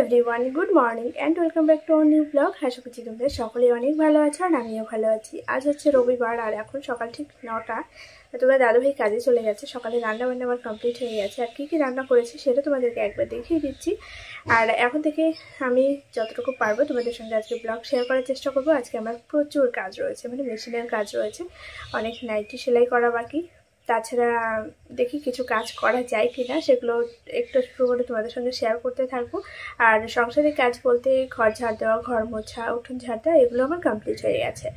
Everyone, good morning and welcome back to our new blog. আশা করছি তোমরা সকলেই অনেক ভালো আছো আর আমিও ভালো আছি। আজ হচ্ছে রবিবার আর এখন সকাল ঠিক 9টা। তোমার দাদুভাই কাজে চলে গেছে। সকালে রান্না বান্না আমার কমপ্লিট হয়ে গেছে। আর কী কী রান্না করেছি সেটা তোমাদেরকে একবার দেখিয়ে দিচ্ছি। আর এখন থেকে আমি যতটুকু পারবো তোমাদের সঙ্গে আজকে ব্লগ শেয়ার করার চেষ্টা করবো। আজকে আমার প্রচুর কাজ রয়েছে, মানে মেশিনের কাজ রয়েছে, অনেক নাইটি সেলাই করা বাকি। তাছাড়া দেখি কিছু কাজ করা যায় কিনা, সেগুলো একটু একটু করে তোমাদের সঙ্গে শেয়ার করতে থাকবো। আর সংসারের কাজ বলতে ঘর ঝাড় দেওয়া, ঘর মোছা, উঠোন ঝাড় দেওয়া এগুলো আমার কমপ্লিট হয়ে গেছে।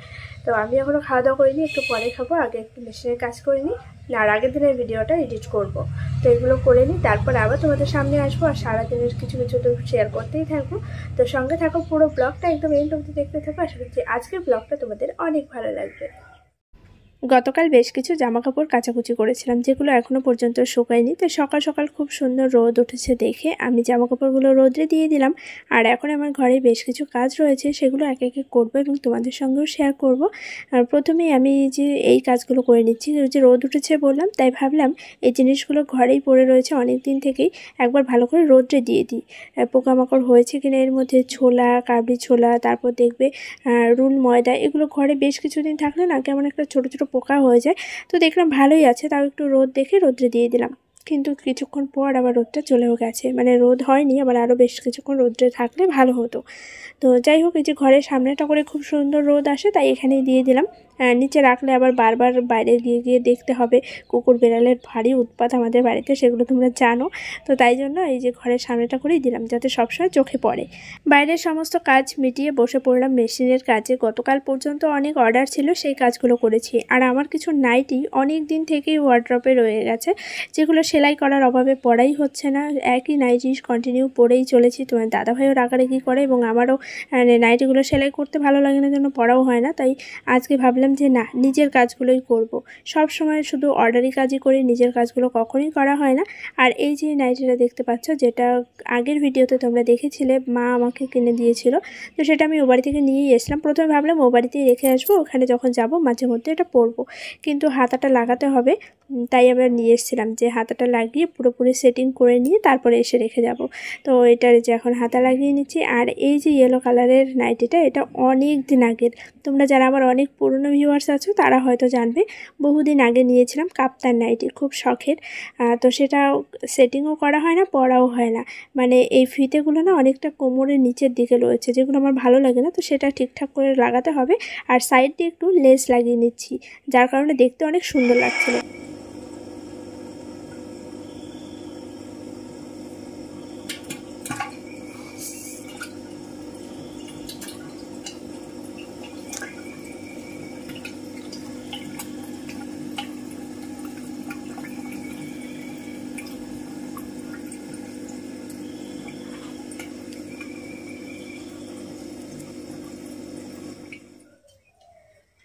তো আমি এখনও খাওয়া দাওয়া করিনি, একটু পরে খাবো। আগে একটু মেশিনের কাজ করে নিই, আর আগের দিনের ভিডিওটা এডিট করব। তো এগুলো করে নিই, তারপর আবার তোমাদের সামনে আসবো আর সারাদিনের কিছু কিছু তো শেয়ার করতেই থাকবো। তো সঙ্গে থাকো, পুরো ব্লগটা একদম এন্ড অবধি দেখতে থাকো। আশা করছি আজকের ব্লগটা তোমাদের অনেক ভালো লাগবে। গতকাল বেশ কিছু জামা কাপড় কাচাকুচি করেছিলাম, যেগুলো এখনও পর্যন্ত শুকায়নি। তো সকাল সকাল খুব সুন্দর রোদ উঠেছে দেখে আমি জামা কাপড়গুলো রোদে দিয়ে দিলাম। আর এখন আমার ঘরে বেশ কিছু কাজ রয়েছে, সেগুলো এক একে করবো এবং তোমাদের সঙ্গেও শেয়ার করব। আর প্রথমেই আমি যে এই কাজগুলো করে নিচ্ছি, যে রোদ উঠেছে বললাম, তাই ভাবলাম এই জিনিসগুলো ঘরেই পড়ে রয়েছে অনেক দিন থেকেই, একবার ভালো করে রোদে দিয়ে দিই। পোকামাকড় হয়েছে কিনা এর মধ্যে, ছোলা, কাবলি ছোলা, তারপর দেখবে রুল, ময়দা, এগুলো ঘরে বেশ কিছুদিন থাকলে না কেমন একটা ছোটো ছোটো পোকা হয়ে যায়। তো দেখলাম ভালোই আছে, তাও একটু রোদ দেখে রোদ্রে দিয়ে দিলাম। কিন্তু কিছুক্ষণ পর আবার রোদটা চলেও গেছে, মানে রোদ হয়নি, আবার আরও বেশ কিছুক্ষণ রোদ্রে থাকলে ভালো হতো। তো যাই হোক, এই যে ঘরের সামনেটা করে খুব সুন্দর রোদ আসে, তাই এখানেই দিয়ে দিলাম। নিচে রাখলে আবার বারবার বাইরে গিয়ে গিয়ে দেখতে হবে। কুকুর বেড়ালের ভারী উৎপাত আমাদের বাড়িতে, সেগুলো তোমরা জানো। তো তাই জন্য এই যে ঘরের সামনেটা করেই দিলাম, যাতে সবসময় চোখে পড়ে। বাইরের সমস্ত কাজ মিটিয়ে বসে পড়লাম মেশিনের কাজে। গতকাল পর্যন্ত অনেক অর্ডার ছিল, সেই কাজগুলো করেছি। আর আমার কিছু নাইটি অনেক দিন থেকেই ওয়ার্ড্রপে রয়ে গেছে, যেগুলো সেলাই করার অভাবে পরাই হচ্ছে না। একই নাইটি কন্টিনিউ পরেই চলেছি। তোমার দাদাভাইও রাগারাগি করে এবং আমারও নাইটিগুলো সেলাই করতে ভালো লাগে না, জন্য পরাও হয় না। তাই আজকে ভাবলাম যে না, নিজের কাজগুলোই করব। সব সময় শুধু অর্ডারি কাজই করি, নিজের কাজগুলো কখনোই করা হয় না। আর এই যে নাইটিটা দেখতে পাচ্ছ, যেটা আগের ভিডিওতে তোমরা দেখেছিলে, মা আমাকে কিনে দিয়েছিল। তো সেটা আমি ও বাড়ি থেকে নিয়েই এসলাম। প্রথমে ভাবলাম ও বাড়িতেই রেখে আসবো, ওখানে যখন যাব মাঝে মধ্যে এটা পরবো, কিন্তু হাতাটা লাগাতে হবে। তাই আমরা নিয়ে এসেছিলাম, যে হাতাটা লাগিয়ে পুরোপুরি সেটিং করে নিয়ে তারপরে এসে রেখে যাব। তো এটার যে এখন হাতা লাগিয়ে নিচ্ছি। আর এই যে ইয়েলো কালারের নাইটিটা, এটা অনেক দিন আগের। তোমরা যারা আমার অনেক পুরনো ভিউয়ার্স আছো তারা হয়তো জানবে, বহুদিন আগে নিয়েছিলাম কাপ্তান নাইটি, খুব শখের। তো সেটা সেটিংও করা হয় না, পরাও হয় না। মানে এই ফিতেগুলো না অনেকটা কোমরের নিচের দিকে রয়েছে, যেগুলো আমার ভালো লাগে না। তো সেটা ঠিকঠাক করে লাগাতে হবে। আর সাইড দিয়ে একটু লেস লাগিয়ে নিচ্ছি, যার কারণে দেখতে অনেক সুন্দর লাগছিল।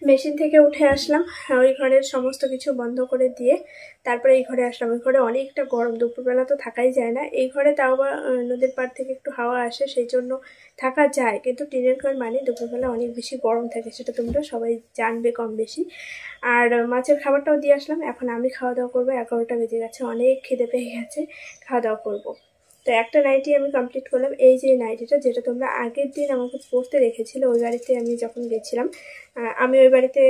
মেশিন থেকে উঠে আসলাম, ওই ঘরের সমস্ত কিছু বন্ধ করে দিয়ে তারপরে এই ঘরে আসলাম। ওই ঘরে অনেকটা গরম, দুপুরবেলা তো থাকাই যায় না। এই ঘরে তাও বা নদীর পাড় থেকে একটু হাওয়া আসে, সেই জন্য থাকা যায়। কিন্তু টিনের ঘর মানে দুপুরবেলা অনেক বেশি গরম থাকে, সেটা তোমরা সবাই জানবে কম বেশি। আর মাছের খাবারটাও দিয়ে আসলাম। এখন আমি খাওয়া দাওয়া করবো, 11টা বেজে গেছে, অনেক খিদে পেয়ে গেছে, খাওয়া দাওয়া করবো। তো একটা নাইটি আমি কমপ্লিট করলাম। এই যে নাইটিটা, যেটা তোমরা আগের দিন আমাকে পরতে রেখেছিলে, ওই বাড়িতে আমি যখন গেছিলাম, আমি ওই বাড়িতে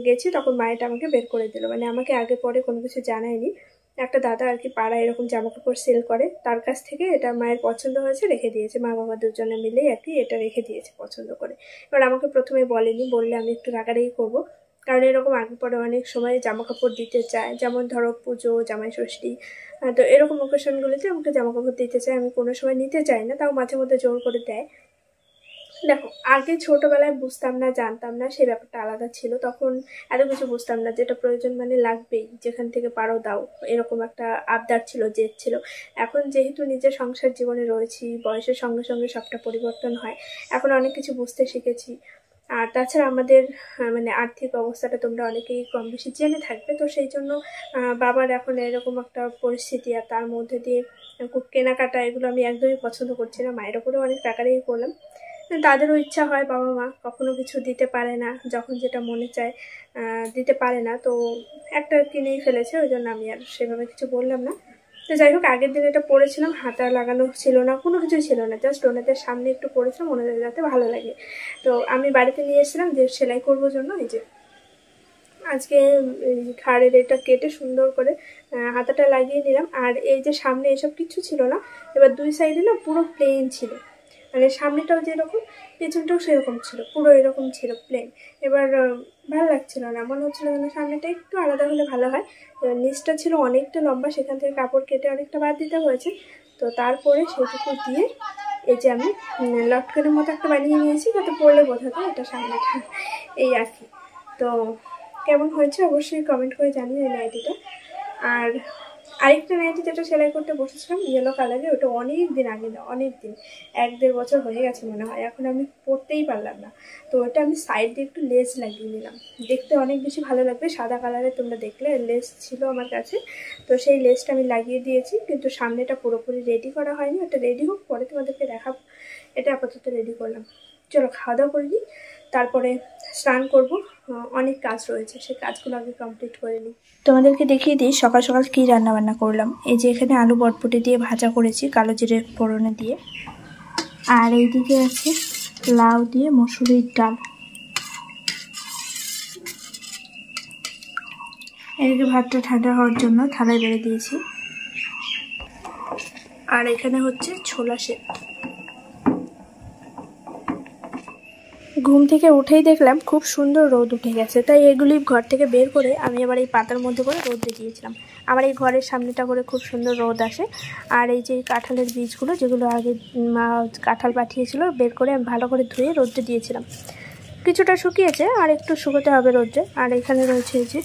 গেছি, তখন মায়েটা আমাকে বের করে দিল, মানে আমাকে আগে পরে কোনো কিছু জানায়নি। একটা দাদা আর কি পাড়ায় এরকম জামা কাপড় সেল করে, তার কাছ থেকে এটা মায়ের পছন্দ হয়েছে, রেখে দিয়েছে। মা বাবা দুজনে মিলেই আর কি এটা রেখে দিয়েছে পছন্দ করে। এবার আমাকে প্রথমে বলেনি, বললে আমি একটু রাগারাগি করবো। কারণ এরকম আগে পরে অনেক সময় জামা কাপড় দিতে চায়, যেমন ধরো পুজো, জামাই ষষ্ঠী, তো এরকম অকেশনগুলিতে আমাকে জামা কাপড় দিতে চায়। আমি কোনো সময় নিতে চাই না, তাও মাঝে মধ্যে জোর করে দেয়। দেখো, আগে ছোটবেলায় বুঝতাম না, জানতাম না, সেই ব্যাপারটা আলাদা ছিল। তখন এত কিছু বুঝতাম না, যেটা প্রয়োজন মানে লাগবেই, যেখান থেকে পারো দাও, এরকম একটা আবদার ছিল, জেদ ছিল। এখন যেহেতু নিজের সংসার জীবনে রয়েছি, বয়সের সঙ্গে সঙ্গে সবটা পরিবর্তন হয়, এখন অনেক কিছু বুঝতে শিখেছি। আর তাছাড়া আমাদের মানে আর্থিক অবস্থাটা তোমরা অনেকেই কম বেশি জেনে থাকবে। তো সেই জন্য বাবার এখন এরকম একটা পরিস্থিতি, আর তার মধ্যে দিয়ে খুব কেনাকাটা, এগুলো আমি একদমই পছন্দ করছি না। মায়ের ওপরেও অনেক টাকারই করলাম। তাদেরও ইচ্ছা হয়, বাবা মা কখনো কিছু দিতে পারে না, যখন যেটা মনে চায় দিতে পারে না। তো একটা কিনেই ফেলেছে, ওই জন্য আমি আর সেভাবে কিছু বললাম না। তো তো যাই হোক, আগের দিন এটা পরেছিলাম, হাতা লাগানো ছিল না, কোনো কিছুই ছিল না, জাস্ট ওনাদের সামনে একটু পরেছিলাম ওনাদের যাতে ভালো লাগে। তো আমি বাড়িতে নিয়ে এসেছিলাম যে সেলাই করবো জন্য। এই যে আজকে ঘাড়ের এটা কেটে সুন্দর করে হাতাটা লাগিয়ে নিলাম। আর এই যে সামনে এসব কিছু ছিল না, এবার দুই সাইডে না পুরো প্লেন ছিল, মানে সামনেটাও যেরকম পেছনটাও সেরকম ছিল, পুরো এরকম ছিল প্লেন। এবার ভালো লাগছিল না, মনে হচ্ছিল যেন সামনেটা একটু আলাদা হলে ভালো হয়। নিচটা ছিল অনেকটা লম্বা, সেখান থেকে কাপড় কেটে অনেকটা বাদ দিতে হয়েছে। তো তারপরে সেটুকু দিয়ে এই যে আমি লটকানের মতো একটা বানিয়ে নিয়েছি, যাতে পরলে বোঝাতো এটা সামনেটা, এই আর কি। তো কেমন হয়েছে অবশ্যই কমেন্ট করে জানিয়ে এই নাইটিটা। আর আরেকটা নাইটি যেটা সেলাই করতে বসেছিলাম ইয়েলো কালারে, ওটা অনেক দিন আগে, না অনেক দিন, 1-1.5 বছর হয়ে গেছে মনে হয়, এখন আমি পরতেই পারলাম না। তো ওটা আমি সাইড দিয়ে একটু লেস লাগিয়ে নিলাম, দেখতে অনেক বেশি ভালো লাগবে, সাদা কালারে, তোমরা দেখলে লেস ছিল আমার কাছে। তো সেই লেসটা আমি লাগিয়ে দিয়েছি, কিন্তু সামনেটা পুরোপুরি রেডি করা হয়নি, ওটা রেডি হোক পরে তোমাদেরকে দেখাবো। এটা আপাতত রেডি করলাম। চলো খাওয়া দাওয়া করে নিই, তারপরে স্নান করব, অনেক কাজ রয়েছে, সেই কাজগুলো আগে কমপ্লিট করে নিই। তোমাদেরকে দেখিয়ে দিই সকাল সকাল কী রান্নাবান্না করলাম। এই যে এখানে আলু বটবটি দিয়ে ভাজা করেছি কালো জিরে ফোড়নে দিয়ে, আর এইদিকে আছে লাউ দিয়ে মসুরির ডাল। এদিকে ভাতটা ঠান্ডা হওয়ার জন্য থালায় বেড়ে দিয়েছি। আর এখানে হচ্ছে ছোলা সেদ্ধ। ঘুম থেকে উঠেই দেখলাম খুব সুন্দর রোদ উঠে গেছে, তাই এগুলি ঘর থেকে বের করে আমি আবার এই পাতার মধ্যে করে রোদে দিয়েছিলাম। আমার এই ঘরের সামনেটা করে খুব সুন্দর রোদ আসে। আর এই যে কাঁঠালের বীজগুলো, যেগুলো আগে মা কাঁঠাল পাঠিয়েছিল, বের করে আমি ভালো করে ধুয়ে রোদে দিয়েছিলাম। কিছুটা শুকিয়েছে, আর একটু শুকোতে হবে রোদে। আর এখানে রয়েছে এই যে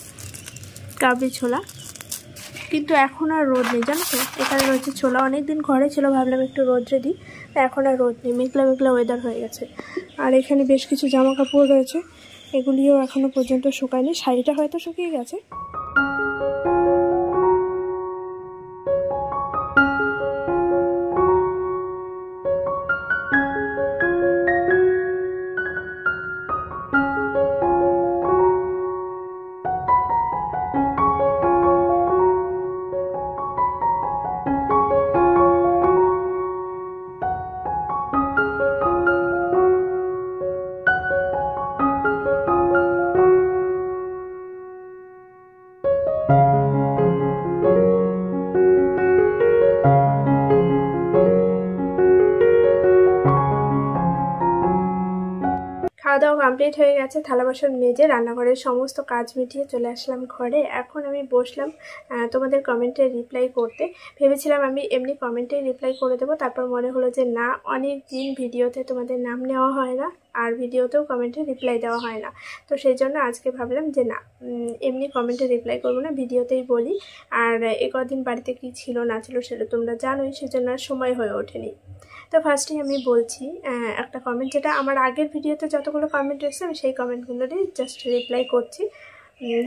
কাবলি ছোলা, কিন্তু এখন আর রোদ নেই, জানো তো। এখানে রয়েছে ছোলা, অনেকদিন ঘরে ছিল, ভাবলাম একটু রোদ্রে দিই, এখন আর রোদ নেই, মেঘলা মেঘলা ওয়েদার হয়ে গেছে। আর এখানে বেশ কিছু জামা কাপড় রয়েছে, এগুলিও এখনো পর্যন্ত শুকায়নি, শাড়িটা হয়তো শুকিয়ে গেছে। খাওয়া দাওয়া কমপ্লিট হয়ে গেছে, থালা বাসন মেজে রান্নাঘরের সমস্ত কাজ মিটিয়ে চলে আসলাম ঘরে। এখন আমি বসলাম তোমাদের কমেন্টে রিপ্লাই করতে। ভেবেছিলাম আমি এমনি কমেন্টে রিপ্লাই করে দেবো, তারপর মনে হলো যে না, অনেক দিন ভিডিওতে তোমাদের নাম নেওয়া হয় না, আর ভিডিওতেও কমেন্টে রিপ্লাই দেওয়া হয় না। তো সেই জন্য আজকে ভাবলাম যে না, এমনি কমেন্টে রিপ্লাই করবো না, ভিডিওতেই বলি। আর কদিন বাড়িতে কি ছিল না ছিল সেটা তোমরা জানোই, সেজন্য আর সময় হয়ে ওঠেনি। তো ফার্স্টেই আমি বলছি একটা কমেন্ট, যেটা আমার আগের ভিডিওতে যতগুলো কমেন্ট এসেছে আমি সেই কমেন্টগুলোরই জাস্ট রিপ্লাই করছি।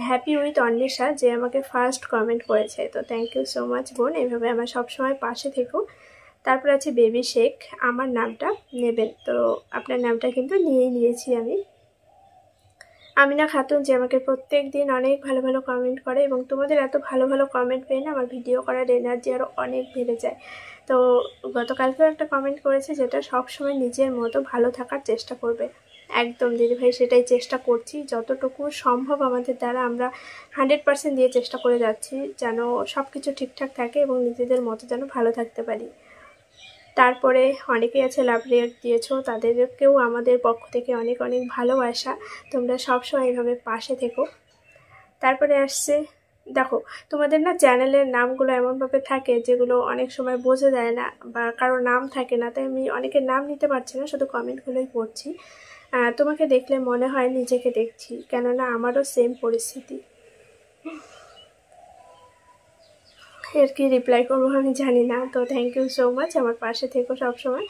হ্যাপি উইথ অন্বেষা, যে আমাকে ফার্স্ট কমেন্ট করেছে, তো থ্যাংক ইউ সো মাচ বোন, এইভাবে আমার সবসময় পাশে থেকো। তারপর আছে বেবি শেখ, আমার নামটা নেবেন, তো আপনার নামটা কিন্তু নিয়েই নিয়েছি আমি। আমিনা খাতুন, যে আমাকে প্রত্যেক দিন অনেক ভালো ভালো কমেন্ট করে, এবং তোমাদের এত ভালো ভালো কমেন্ট পেয়ে না আমার ভিডিও করার এনার্জি আরও অনেক বেড়ে যায়। তো গতকালকেও একটা কমেন্ট করেছে, যেটা সবসময় নিজের মতো ভালো থাকার চেষ্টা করবে। একদম দিদিভাই, সেটাই চেষ্টা করছি, যতটুকু সম্ভব আমাদের দ্বারা আমরা 100% দিয়ে চেষ্টা করে যাচ্ছি, যেন সব কিছু ঠিকঠাক থাকে এবং নিজেদের মতো যেন ভালো থাকতে পারি। তারপরে অনেকেই আছে লাভ রিয়াক্ট দিয়েছো, তাদেরকেও আমাদের পক্ষ থেকে অনেক অনেক ভালোবাসা, তোমরা সবসময় এইভাবে পাশে থেকো। তারপরে আসছে, দেখো তোমাদের না চ্যানেলের নামগুলো এমনভাবে থাকে যেগুলো অনেক সময় বোঝা যায় না, বা কারো নাম থাকে না, তাই আমি অনেকের নাম নিতে পারছি না, শুধু কমেন্টগুলোই পড়ছি। তোমাকে দেখলে মনে হয় নিজেকে দেখছি, কেননা আমারও সেম পরিস্থিতি। এর কি রিপ্লাই করবো আমি জানি না, তো থ্যাংক ইউ সো মাচ, আমার পাশে থেকো সবসময়।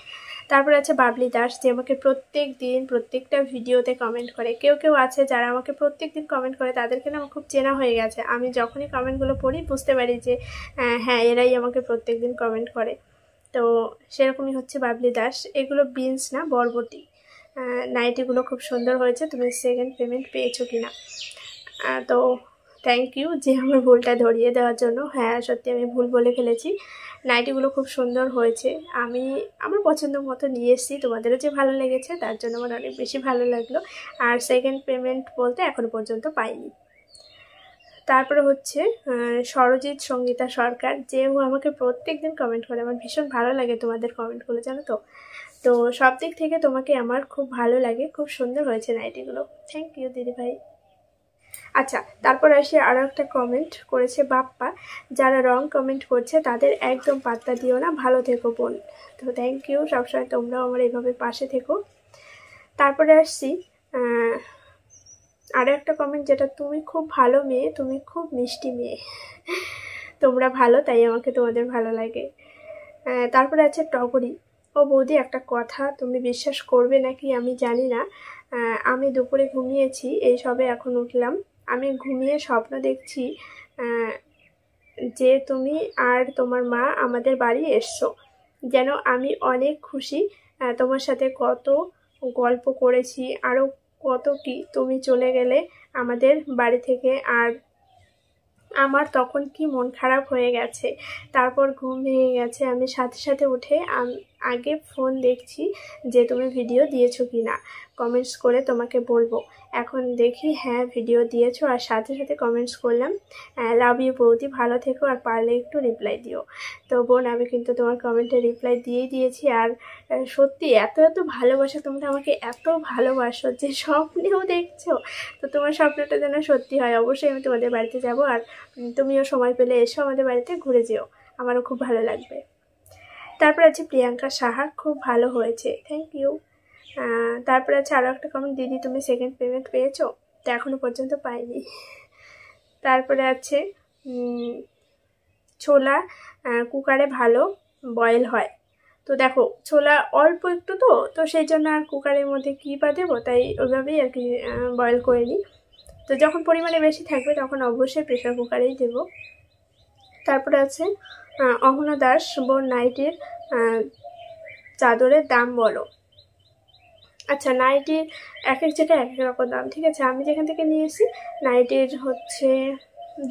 তারপরে আছে বাবলি দাস, যে আমাকে প্রত্যেক দিন প্রত্যেকটা ভিডিওতে কমেন্ট করে। কেউ কেউ আছে যারা আমাকে প্রত্যেক দিন কমেন্ট করে, তাদেরকে না আমার খুব চেনা হয়ে গেছে, আমি যখনই কমেন্টগুলো পড়ি বুঝতে পারি যে হ্যাঁ, এরাই আমাকে প্রত্যেক দিন কমেন্ট করে। তো সেরকমই হচ্ছে বাবলি দাস। এগুলো বিনস না, বরবটি। নাইটিগুলো খুব সুন্দর হয়েছে, তুমি সেকেন্ড পেমেন্ট পেয়েছো কিনা। তো থ্যাংক ইউ যে আমার ভুলটা ধরিয়ে দেওয়ার জন্য। হ্যাঁ সত্যি আমি ভুল বলে ফেলেছি। নাইটিগুলো খুব সুন্দর হয়েছে, আমি আমার পছন্দ মতো নিয়ে এসেছি, তোমাদেরও যে ভালো লেগেছে তার জন্য আমার অনেক বেশি ভালো লাগলো। আর সেকেন্ড পেমেন্ট বলতে এখনও পর্যন্ত পাইনি। তারপরে হচ্ছে সরজিৎ সঙ্গীতা সরকার, যে আমাকে প্রত্যেক দিন কমেন্ট করে, আমার ভীষণ ভালো লাগে তোমাদের কমেন্টগুলো, জানো তো। তো সব দিক থেকে তোমাকে আমার খুব ভালো লাগে, খুব সুন্দর হয়েছে নাইটিগুলো, থ্যাংক ইউ দিদিভাই। আচ্ছা তারপর আসি আরও একটা কমেন্ট করেছে বাপ্পা, যারা রং কমেন্ট করছে তাদের একদম পাত্তা দিও না, ভালো থেকো বোন। তো থ্যাংক ইউ, সবসময় তোমরাও আমার এইভাবে পাশে থেকো। তারপরে আসছি আরও একটা কমেন্ট, যেটা তুমি খুব ভালো মেয়ে, তুমি খুব মিষ্টি মেয়ে, তোমরা ভালো তাই আমাকে তোমাদের ভালো লাগে। তারপরে আছে টগরি, ও বৌদি একটা কথা তুমি বিশ্বাস করবে নাকি আমি জানি না, আমি দুপুরে ঘুমিয়েছি, এই সবে এখন উঠলাম, আমি ঘুমিয়ে স্বপ্ন দেখছি যে তুমি আর তোমার মা আমাদের বাড়ি এসছো, যেন আমি অনেক খুশি, তোমার সাথে কত গল্প করেছি, আরও কত কি, তুমি চলে গেলে আমাদের বাড়ি থেকে, আর আমার তখন কি মন খারাপ হয়ে গেছে। তারপর ঘুম ভেঙে গেছে, আমি সাথে সাথে উঠে আগে ফোন দেখছি যে তুমি ভিডিও দিয়েছো কি না, কমেন্টস করে তোমাকে বলবো। এখন দেখি হ্যাঁ ভিডিও দিয়েছো, আর সাথে সাথে কমেন্টস করলাম লাভ ইউ বৌদি, ভালো থেকো, আর পারলে একটু রিপ্লাই দিও। তো বোন আমি কিন্তু তোমার কমেন্টে রিপ্লাই দিয়েই দিয়েছি। আর সত্যি এত এত ভালোবাসা, তোমরা আমাকে এত ভালোবাসো যে স্বপ্নেও দেখছো, তো তোমার স্বপ্নটা যেন সত্যি হয়। অবশ্যই আমি তোমাদের বাড়িতে যাব, আর তুমিও সময় পেলে এসো আমাদের বাড়িতে ঘুরে যেও, আমারও খুব ভালো লাগবে। তারপর আছে প্রিয়াঙ্কা সাহা, খুব ভালো হয়েছে, থ্যাংক ইউ। তারপর আছে আরও একটা কমেন্ট, দিদি তুমি সেকেন্ড পেমেন্ট পেয়েছো, তো এখনও পর্যন্ত পাইনি। তারপরে আছে ছোলা কুকারে ভালো বয়েল হয়, তো দেখো ছোলা অল্প একটু, তো সেই জন্য আর কুকারের মধ্যে কী বা দেবো, তাই ওইভাবেই আর কি বয়েল করে নিই। তো যখন পরিমাণে বেশি থাকবে তখন অবশ্যই প্রেশার কুকারেই দেব। তারপরে আছে অহনা দাস, বোন নাইটির চাদরের দাম বলো। আচ্ছা নাইটির এক এক জায়গায় এক এক রকম দাম, ঠিক আছে। আমি যেখান থেকে নিয়েছি নাইটির হচ্ছে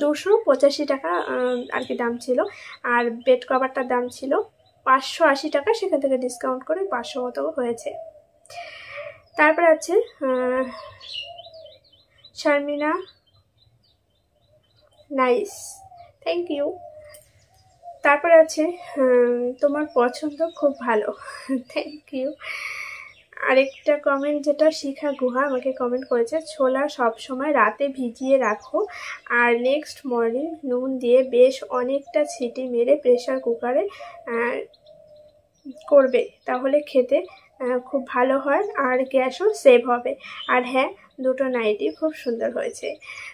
285 টাকা আর কি দাম ছিল, আর বেড কভারটার দাম ছিল 580 টাকা, সেখান থেকে ডিসকাউন্ট করে 500 মতো হয়েছে। তারপর আছে শারমিনা নাইস, থ্যাংক ইউ। তারপর আছে তোমার পছন্দ খুব ভালো, থ্যাংক ইউ। আরেকটা কমেন্ট যেটা শিখা গুহা আমাকে কমেন্ট করেছে, ছোলা সব সময় রাতে ভিজিয়ে রাখো আর নেক্সট মর্নিং নুন দিয়ে বেশ অনেকটা ছিটি মেরে প্রেশার কুকারে করবে, তাহলে খেতে খুব ভালো হয় আর গ্যাসও সেভ হবে। আর হ্যাঁ দুটো নাইটি খুব সুন্দর হয়েছে।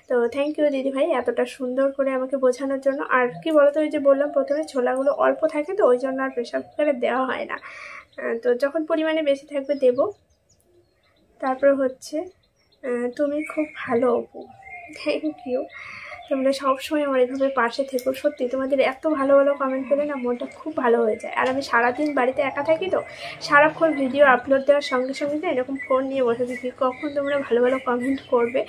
তো থ্যাংক ইউ দিদিভাই এতটা সুন্দর করে আমাকে বোঝানোর জন্য। আর কি বলতো, ওই যে বললাম প্রথমে ছোলাগুলো অল্প থাকে, তো ওই জন্য আর প্রেশার কুকারে দেওয়া হয় না, তো যখন পরিমাণে বেশি থাকবে দেব। তারপর হচ্ছে তুমি খুব ভালো অপু, থ্যাংক ইউ। তোমরা সবসময় আমার এভাবে পাশে থেকো, সত্যি তোমাদের এত ভালো ভালো কমেন্ট পেলে না মনটা খুব ভালো হয়ে যায়। আর আমি সারাদিন বাড়িতে একা থাকি, তো সারাক্ষণ ভিডিও আপলোড দেওয়ার সঙ্গে সঙ্গে না এরকম ফোন নিয়ে বসে থাকি, কখন তোমরা ভালো ভালো কমেন্ট করবে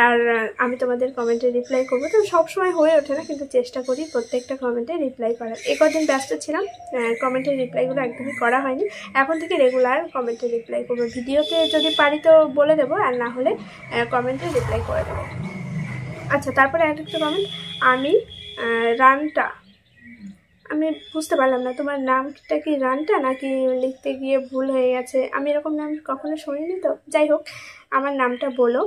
আর আমি তোমাদের কমেন্টে রিপ্লাই করবো। তো সবসময় হয়ে ওঠে না, কিন্তু চেষ্টা করি প্রত্যেকটা কমেন্টে রিপ্লাই করার। কদিন ব্যস্ত ছিলাম, কমেন্টের রিপ্লাইগুলো একদমই করা হয়নি, এখন থেকে রেগুলার কমেন্টে রিপ্লাই করবো। ভিডিওতে যদি পারি তো বলে দেবো, আর না হলে কমেন্টে রিপ্লাই করে দেবো। আচ্ছা তারপরে আরেকটা কমেন্ট, আমি রানটা, আমি বুঝতে পারলাম না তোমার নামটা কি রানটা নাকি লিখতে গিয়ে ভুল হয়ে গেছে, আমি এরকম নাম কখনো শুনিনি, তো যাই হোক আমার নামটা বলো।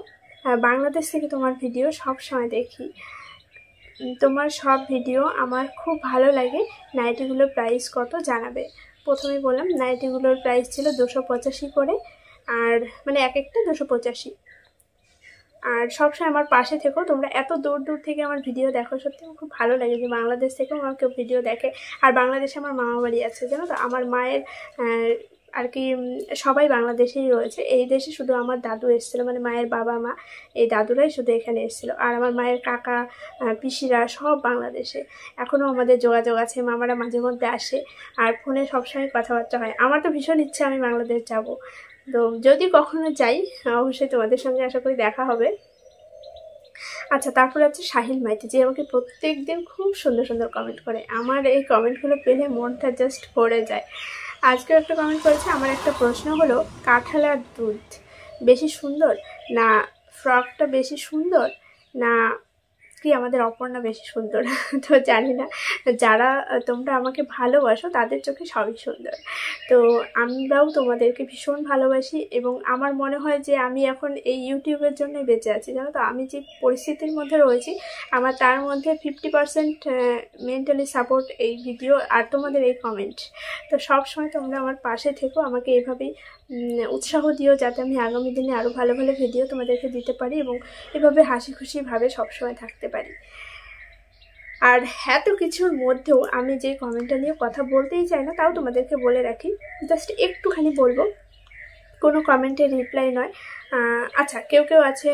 বাংলাদেশ থেকে তোমার ভিডিও সব সময় দেখি, তোমার সব ভিডিও আমার খুব ভালো লাগে। নাইটিগুলোর প্রাইস কত জানাবে। প্রথমে বললাম নাইটিগুলোর প্রাইস ছিল 285 করে, আর মানে এক একটা 285। আর সবসময় আমার পাশে থেকো, তোমরা এত দূর দূর থেকে আমার ভিডিও দেখো, সত্যি আমার খুব ভালো লাগে যে বাংলাদেশ থেকেও আমার কেউ ভিডিও দেখে। আর বাংলাদেশে আমার মামা বাড়ি আছে, জানো তো, আমার মায়ের আর কি সবাই বাংলাদেশেই রয়েছে। এই দেশে শুধু আমার দাদু এসেছিলো, মানে মায়ের বাবা মা এই দাদুরাই শুধু এখানে এসেছিলো, আর আমার মায়ের কাকা পিসিরা সব বাংলাদেশে। এখনও আমাদের যোগাযোগ আছে, মামারা মাঝে মধ্যে আসে, আর ফোনে সবসময় কথাবার্তা হয়। আমার তো ভীষণ ইচ্ছা আমি বাংলাদেশ যাব, তো যদি কখনো যাই অবশ্যই তোমাদের সঙ্গে আশা করি দেখা হবে। আচ্ছা, তারপরে আছে সাহিল মাইতি, যে আমাকে প্রত্যেক দিন খুব সুন্দর সুন্দর কমেন্ট করে। আমার এই কমেন্টগুলো পেলে মনটা জাস্ট ভরে যায়। আজকেও একটা কমেন্ট করেছে, আমার একটা প্রশ্ন হলো, কাঁঠাল আর দুধ বেশি সুন্দর, না ফ্রকটা বেশি সুন্দর, না কি আমাদের অপর্ণা বেশি সুন্দর? তো জানি না, যারা তোমরা আমাকে ভালোবাসো তাদের চোখে সবই সুন্দর। তো আমরাও তোমাদেরকে ভীষণ ভালোবাসি, এবং আমার মনে হয় যে আমি এখন এই ইউটিউবের জন্য বেঁচে আছি, জানো তো। আমি যে পরিস্থিতির মধ্যে রয়েছি, আমার তার মধ্যে 50% মেন্টালি সাপোর্ট এই ভিডিও আর তোমাদের এই কমেন্ট। তো সবসময় তোমরা আমার পাশে থেকো, আমাকে এভাবেই উৎসাহ দিও, যাতে আমি আগামী দিনে আরও ভালো ভালো ভিডিও তোমাদেরকে দিতে পারি এবং এভাবে হাসি খুশিভাবে সবসময় থাকতে পারি। আর এত কিছুর মধ্যেও আমি যে কমেন্টটা নিয়ে কথা বলতেই চাই না, তাও তোমাদেরকে বলে রাখি, জাস্ট একটুখানি বলবো, কোনো কমেন্টের রিপ্লাই নয়। আচ্ছা, কেউ কেউ আছে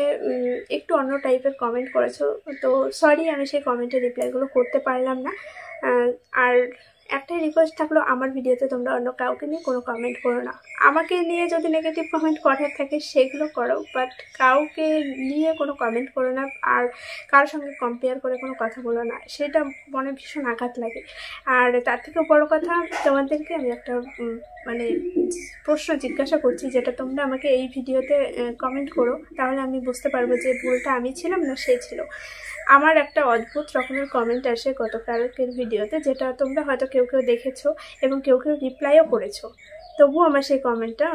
একটু অন্য টাইপের কমেন্ট করেছো, তো সরি, আমি সেই কমেন্টের রিপ্লাইগুলো করতে পারলাম না। আর একটাই রিকোয়েস্ট থাকলো, আমার ভিডিওতে তোমরা অন্য কাউকে নিয়ে কোনো কমেন্ট করো না। আমাকে নিয়ে যদি নেগেটিভ কমেন্ট করার থাকে সেগুলো করো, বাট কাউকে নিয়ে কোনো কমেন্ট করো না, আর কারোর সঙ্গে কম্পেয়ার করে কোনো কথা বলো না, সেটা মনে ভীষণ আঘাত লাগে। আর তার থেকেও বড় কথা, তোমাদেরকে আমি একটা মানে প্রশ্ন জিজ্ঞাসা করছি, যেটা তোমরা আমাকে এই ভিডিওতে কমেন্ট করো, তাহলে আমি বুঝতে পারবো যে ভুলটা আমি ছিলাম না সে ছিল। আমার একটা অদ্ভুত রকমের কমেন্ট আসে গতকালকের ভিডিওতে, যেটা তোমরা হয়তো কেউ কেউ দেখেছো এবং কেউ কেউ রিপ্লাইও করেছো, তবুও আমার সেই কমেন্টটা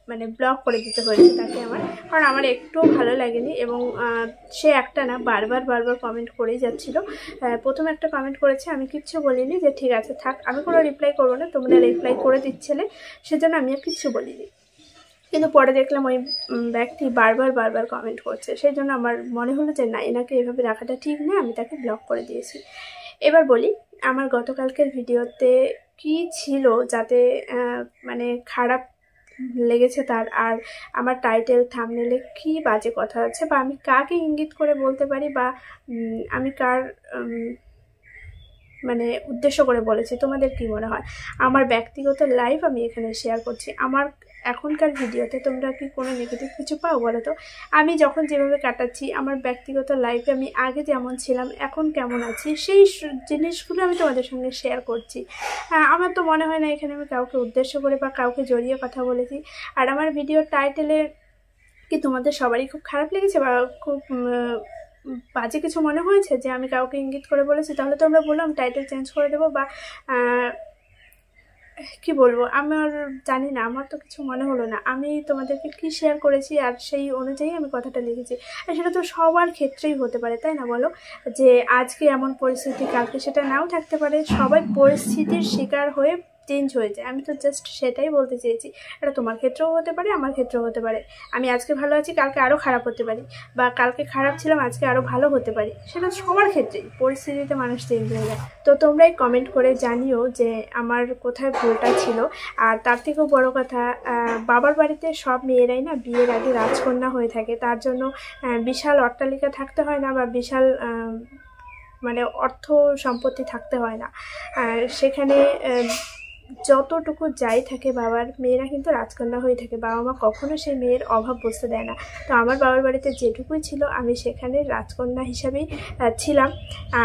মানে ব্লক করে দিতে হয়েছে তাকে আমার, কারণ আমার একটুও ভালো লাগেনি। এবং সে একটা না, বারবার কমেন্ট করেই যাচ্ছিল। প্রথমে একটা কমেন্ট করেছে, আমি কিচ্ছু বলিনি, যে ঠিক আছে থাক, আমি কোনো রিপ্লাই করবো না, তোমরা রিপ্লাই করে দিচ্ছিলে, সেজন্য আমি আর কিচ্ছু বলিনি। কিন্তু পরে দেখলাম ওই ব্যক্তি বারবার কমেন্ট করছে, সেই জন্য আমার মনে হলো যে না, এনাকে এভাবে রাখাটা ঠিক না, আমি তাকে ব্লক করে দিয়েছি। এবার বলি, আমার গতকালকের ভিডিওতে কি ছিল যাতে মানে খারাপ লেগেছে তার, আর আমার টাইটেল থাম্বনেলে কি বাজে কথা আছে, বা আমি কাকে ইঙ্গিত করে বলতে পারি, বা আমি কার মানে উদ্দেশ্য করে বলেছি, তোমাদের কি মনে হয়? আমার ব্যক্তিগত লাইফ আমি এখানে শেয়ার করছি। আমার এখনকার ভিডিওতে তোমরা কি কোনো নেগেটিভ কিছু পাও বলো তো? আমি যখন যেভাবে কাটাচ্ছি, আমার ব্যক্তিগত লাইফে আমি আগে যেমন ছিলাম এখন কেমন আছি, সেই জিনিসগুলো আমি তোমাদের সঙ্গে শেয়ার করছি। আমার তো মনে হয় না এখানে আমি কাউকে উদ্দেশ্য করে বা কাউকে জড়িয়ে কথা বলেছি। আর আমার ভিডিওর টাইটেলে কি তোমাদের সবারই খুব খারাপ লেগেছে বা খুব বাজে কিছু মনে হয়েছে যে আমি কাউকে ইঙ্গিত করে বলেছি? তাহলে তো আমরা বললাম টাইটেল চেঞ্জ করে দেবো, বা কি বলবো, আমার জানি না, আমার তো কিছু মনে হলো না। আমি তোমাদেরকে কি শেয়ার করেছি আর সেই অনুযায়ী আমি কথাটা লিখেছি। আর সেটা তো সবার ক্ষেত্রেই হতে পারে, তাই না বলো? যে আজকে এমন পরিস্থিতি, কালকে সেটা নাও থাকতে পারে, সবাই পরিস্থিতির শিকার হয়ে চেঞ্জ হয়ে যায়। আমি তো জাস্ট সেটাই বলতে চেয়েছি। এটা তোমার ক্ষেত্রেও হতে পারে, আমার ক্ষেত্রেও হতে পারে। আমি আজকে ভালো আছি, কালকে আরও খারাপ হতে পারি, বা কালকে খারাপ ছিলাম, আজকে আরও ভালো হতে পারি। সেটা সবার ক্ষেত্রেই, পরিস্থিতিতে মানুষ চেঞ্জ হয়ে যায়। তো তোমরাই কমেন্ট করে জানিও যে আমার কোথায় ভুলটা ছিল। আর তার থেকেও বড় কথা, বাবার বাড়িতে সব মেয়েরাই না বিয়ের আগে রাজকন্যা হয়ে থাকে, তার জন্য বিশাল অট্টালিকা থাকতে হয় না, বা বিশাল মানে অর্থ সম্পত্তি থাকতে হয় না। সেখানে যতটুকু যাই থাকে বাবার, মেয়েরা কিন্তু রাজকন্যা হয়ে থাকে। বাবা মা কখনো সেই মেয়ের অভাব বুঝতে দেয় না। তো আমার বাবার বাড়িতে যেটুকুই ছিল, আমি সেখানে রাজকন্যা হিসাবেই ছিলাম।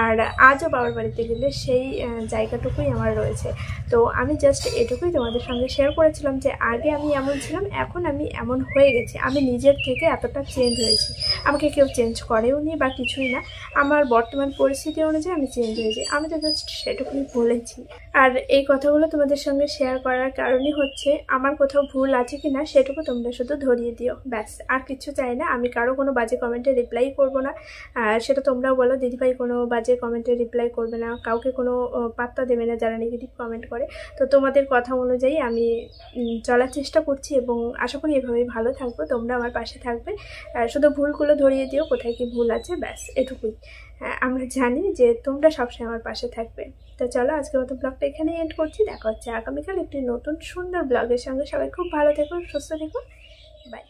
আর আজও বাবার বাড়িতে গেলে সেই জায়গাটুকুই আমার রয়েছে। তো আমি জাস্ট এটুকুই তোমাদের সঙ্গে শেয়ার করেছিলাম যে আগে আমি এমন ছিলাম, এখন আমি এমন হয়ে গেছি। আমি নিজের থেকে এতটা চেঞ্জ হয়েছি, আমাকে কেউ চেঞ্জ করেও নি বা কিছুই না। আমার বর্তমান পরিস্থিতি অনুযায়ী আমি চেঞ্জ হয়েছি। আমি তো জাস্ট সেটুকুই বলেছি। আর এই কথাগুলো তোমাদের সঙ্গে শেয়ার করার কারণই হচ্ছে, আমার কোথাও ভুল আছে কি না সেটুকু তোমরা শুধু ধরিয়ে দিও, ব্যাস। আর কিছু চাই না। আমি কারো কোনো বাজে কমেন্টে রিপ্লাই করবো না। সেটা তোমরাও বলো, দিদিভাই কোনো বাজে কমেন্টে রিপ্লাই করবে না, কাউকে কোনো পাত্তা দেবে না যারা নেগেটিভ কমেন্ট করে। তো তোমাদের কথা অনুযায়ী আমি চলার চেষ্টা করছি, এবং আশা করি এভাবেই ভালো থাকবো। তোমরা আমার পাশে থাকবে, শুধু ভুলগুলো ধরিয়ে দিও, কোথায় কি ভুল আছে, ব্যাস এটুকুই। আমরা জানি যে তোমরা সবসময় আমার পাশে থাকবে। তো চলো, আজকের মতো ব্লগটা এখানেই এন্ড করছি। দেখা হচ্ছে আগামীকাল একটি নতুন সুন্দর ব্লগের সঙ্গে। সবাই খুব ভালো থেকো, সুস্থ থেকো, বাই।